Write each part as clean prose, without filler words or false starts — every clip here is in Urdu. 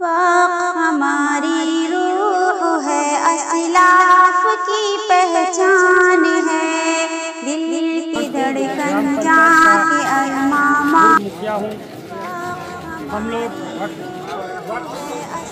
وقت ہماری روح ہے، اسلاف کی پہچان ہے، دل کی دھڑکن جا کے ارماں مکھیا ہوں۔ ہم لوگ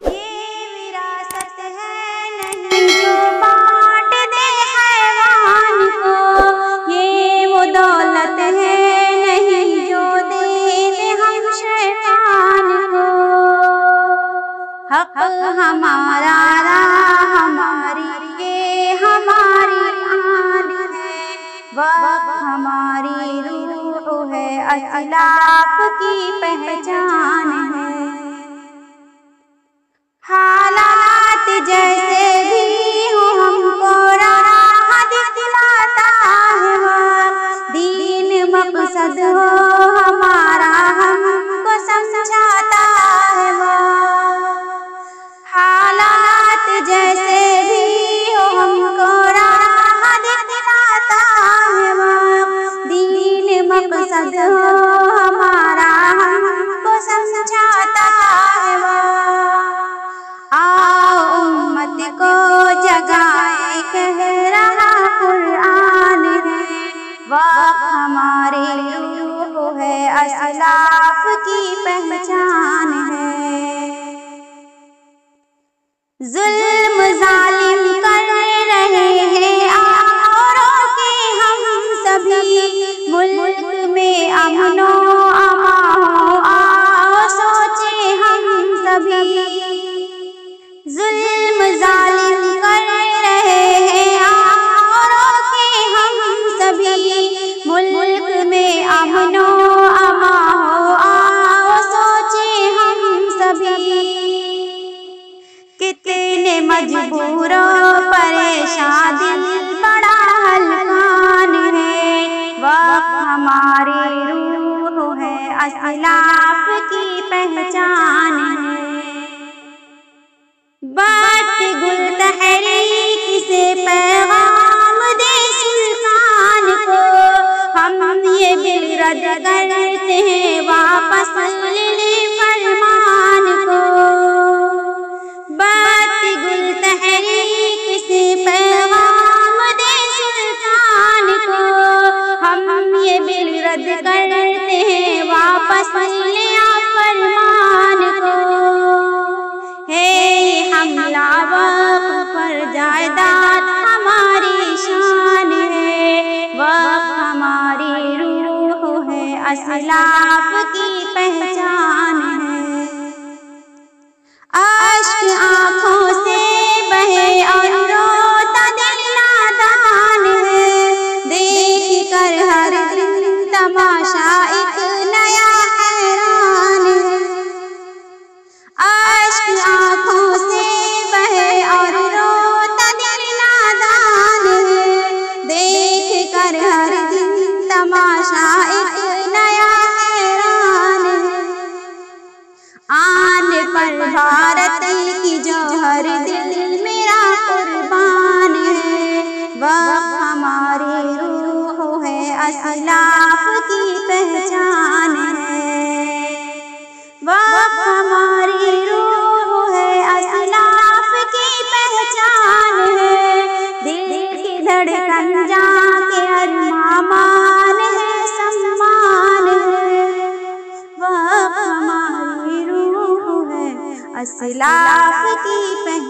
یہ وراثت ہے نہیں جو بانٹ دے حیوان کو، یہ وہ دولت ہے نہیں جو دے دے ہم شیطان کو، حق ہمارا راہ ہماری یہ ہماری آن ہے، وقت ہماری روح ہے، اسلاف کی پہچان ہے، حالات جیسے بھی ہوں ہم کو راہ دکھلاتا ہے وقت، دین مقصد ہو ہمارا ہم کو سمجھاتا ہے وقت، حالات جیسے بھی ہوں ہم کو راہ دکھلاتا ہے وقت، دین مقصد ہو ہمارا ہم کو سمجھاتا ہے وقت، آؤ امت کو جگائے کہہ رہا قرآن ہے، وقت ہماری روح ہے، اسلاف کی پہچان ہے، ظلم ظالم کر رہے ہیں اوروں کے ہم سبھی، ملک میں امن و امان ہو آؤ سوچیں ہم سبھی، ظلم ظالم کر رہے ہیں اوروں کے ہم سبھی، ملک میں امن و امان ہو آؤ سوچیں ہم سبھی، کتنے مجبور و پریشان دل بڑا ہلکان ہے، وقت ہماری روح ہے، اسلاف کی پہچان ہے، بات گل تحریک سے پیغام دے سلطان کو، ہم یہ بل رد کرتے ہیں واپس لے فرمان کو، بات گل تحریک سے پیغام دے سلطان کو، ہم یہ بل رد کرتے ہیں واپس لے فرمان کو، ہے حملہ وقت پر جائیداد ہماری شان ہے، وقت ہماری روح ہے، اسلاف کی پہچان ہے، اشک آنکھوں سے بہے اور روتا دل نادان ہے، دیکھ کر ہر دن تماشا ایک نیا حیران ہے، اشک آنکھوں سے بہے اور روتا دل نادان ہے، دیکھ کر ہر دن تماشا ایک نیا حیران ہے، آن پر بھارت کی جوہر دل میرا قربان ہے، وقت ہماری روح ہے، اسلاف کی پہچان ہے، وقت ہماری روح ہے، اسلاف کی پہچان ہے، دل کی دھڑکن جا کے ارمان ہے، سمان ہے، وقت ہماری روح ہے، اسلاف کی پہچان